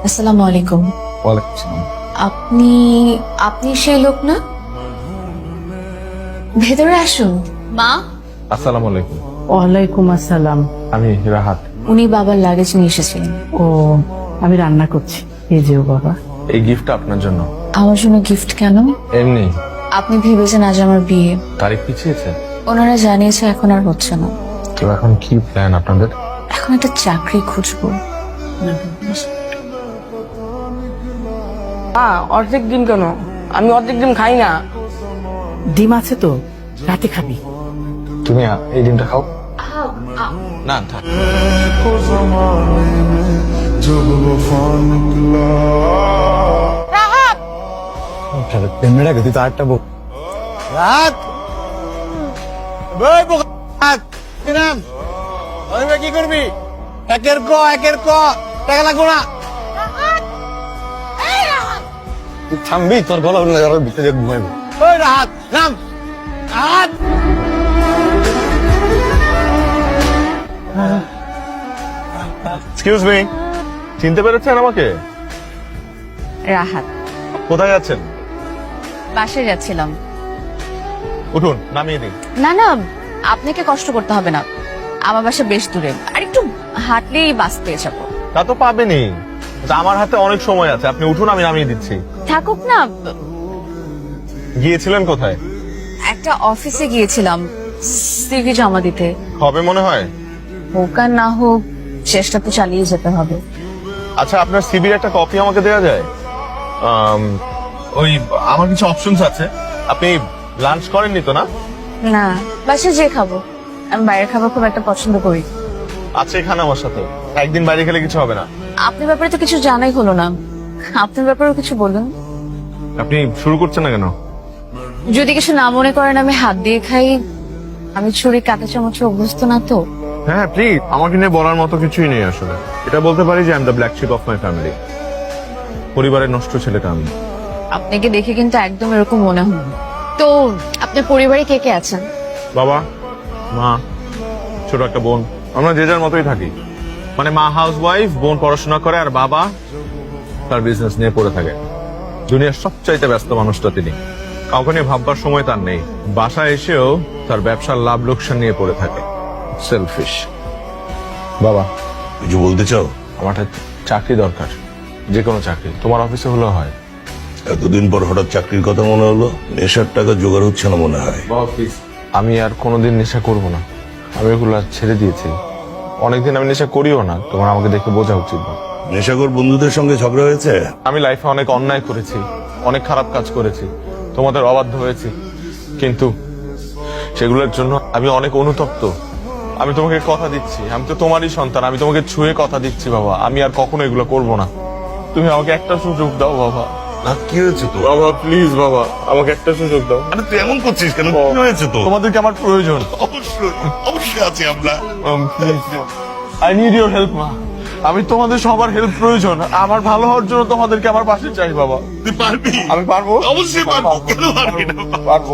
আসসালামু আলাইকুম। ওয়ালাইকুম আসসালাম। আপনি আপনি সেই লোক না? ভেতরে আসুন। মা, আসসালামু আলাইকুম। ওয়ালাইকুম আসসালাম। আমি রাহাত। উনি বাবার লাগেজ নিয়ে এসেছিলেন। ও আমি রান্না করছি, এই যে বাবা। এই গিফটটা আপনার জন্য। আমার জন্য গিফট কেন? এমনি আপনি ভেবেছেন আজ আমার বিয়ে। তারিখ পিছিয়েছে। ওনারা জানিয়েছে এখন আর হচ্ছে না। তো এখন কি প্ল্যান আপনাদের? এখন একটা চাকরি খুঁজবো। অর্ধেক ডিম কেন? আমি অর্ধেক ডিম খাই না। ডিম আছে তো, রাতে খাবি। তুমি এই ডিমটা খাও। না থাক। প্রেমের আগে তুই তো আরেকটা বউ রাত কি করবি? একের ক টাকা লাগবো না। তুই থামবি, তোর গলা ভিতরে ঘুমাইবো। ওই রাত নাম রাত। এক্সকিউজ মি, চিনতে পেরেছেন আমাকে? রাহাত। কোথায় যাচ্ছেন? বাসায় যাচ্ছিলাম। উঠুন, নামিয়ে দিন। না না, আপনাকে কষ্ট করতে হবে না, আমার বাসা বেশ দূরে, আর একটু হাঁটলেই বাস পেয়ে যাবো। তা তো পাবেনি, আমার হাতে অনেক সময় আছে। আপনি উঠুন, আমি নামিয়ে দিচ্ছি। থাকুক না। গিয়েছিলেন কোথায়? একটা অফিসে গিয়েছিলাম সিভি জমা দিতে। হবে মনে হয়। হোক আর না হোক, চেষ্টা তো চালিয়ে যেতে হবে। আচ্ছা, আপনার সিবির একটা কপি আমাকে দেওয়া যায়? ওই আমার কিছু অপশনস আছে। আপনি লাঞ্চ করেননি তো না? না, বাসায় যে খাবো। আমি বাইরের খাবার খুব একটা পছন্দ করি। আচ্ছা, এখানে আমার সাথে একদিন বাইরে খেলে কিছু হবে না। আপনার ব্যাপারে তো কিছু জানাই হলো না, আপনার ব্যাপারেও কিছু বলুন। আপনি শুরু করছেন না কেন? যদি কিছু না মনে করেন, আমি হাত দিয়ে খাই। আমি ছুরি কাঁটা চামচে অভ্যস্ত না তো। হ্যাঁ প্লিজ, আমাকে নিয়ে বলার মতো কিছুই নেই আসলে। এটা বলতে পারি যে I am the black sheep of my family. পরিবারের নষ্ট ছেলেটা আমি। আপনাকে দেখে কিন্তু একদম এরকম মনে হয় না। তো আপনার পরিবারে কে কে আছেন? বাবা, মা, ছোট একটা বোন। আমরা যে যার মতোই থাকি। মানে মা হাউস ওয়াইফ, বোন পড়াশোনা করে, আর বাবা তার বিজনেস নিয়ে পড়ে থাকে। দুনিয়ার সবচাইতে ব্যস্ত মানুষটা তিনি। কাউকে নিয়ে ভাববার সময় তার নেই। বাসায় এসেও তার ব্যবসার লাভ লোকসান নিয়ে পড়ে থাকে। সেলফিশ। বাবা, কিছু বলতে চাও? আমার একটা চাকরি দরকার, যে কোনো চাকরি। তোমার অফিসে হলেও হয়। এতদিন পর হঠাৎ চাকরির কথা মনে হলো? নেশার টাকা জোগাড় হচ্ছে না মনে হয়। বাবা প্লিজ, আমি আর কোনোদিন নেশা করব না। আমি ওগুলো আর ছেড়ে দিয়েছি। অনেকদিন আমি নেশা করিও না। তোমার আমাকে দেখে বোঝা উচিত না। নেশাখোর বন্ধুদের সঙ্গে ঝগড়া হয়েছে? আমি লাইফে অনেক অন্যায় করেছি, অনেক খারাপ কাজ করেছি, তোমাদের অবাধ্য হয়েছি, কিন্তু সেগুলোর জন্য আমি অনেক অনুতপ্ত। আমি তোমাকে কথা দিচ্ছি, আমি তো তোমারই সন্তান, আমি তোমাকে ছুঁয়ে কথা দিচ্ছি বাবা, আমি আর কখনো এগুলো করব না। তুমি আমাকে একটা সুযোগ দাও বাবা। না, কি হয়েছে তো? বাবা প্লিজ, বাবা আমাকে একটা সুযোগ দাও। আরে তুই এমন করছিস কেন? কি হয়েছে তো? তোমাদেরকে আমার প্রয়োজন। অবশ্যই অবশ্যই আছি আমরা। আই নিড ইউর হেল্প মা। আমি তোমাদের সবার হেল্প প্রয়োজন। আমার ভালো হওয়ার জন্য তোমাদেরকে আমার পাশে চাই বাবা। তুই পারবি? আমি পারবো, অবশ্যই পারবো। কেন পারবি না? পারবো।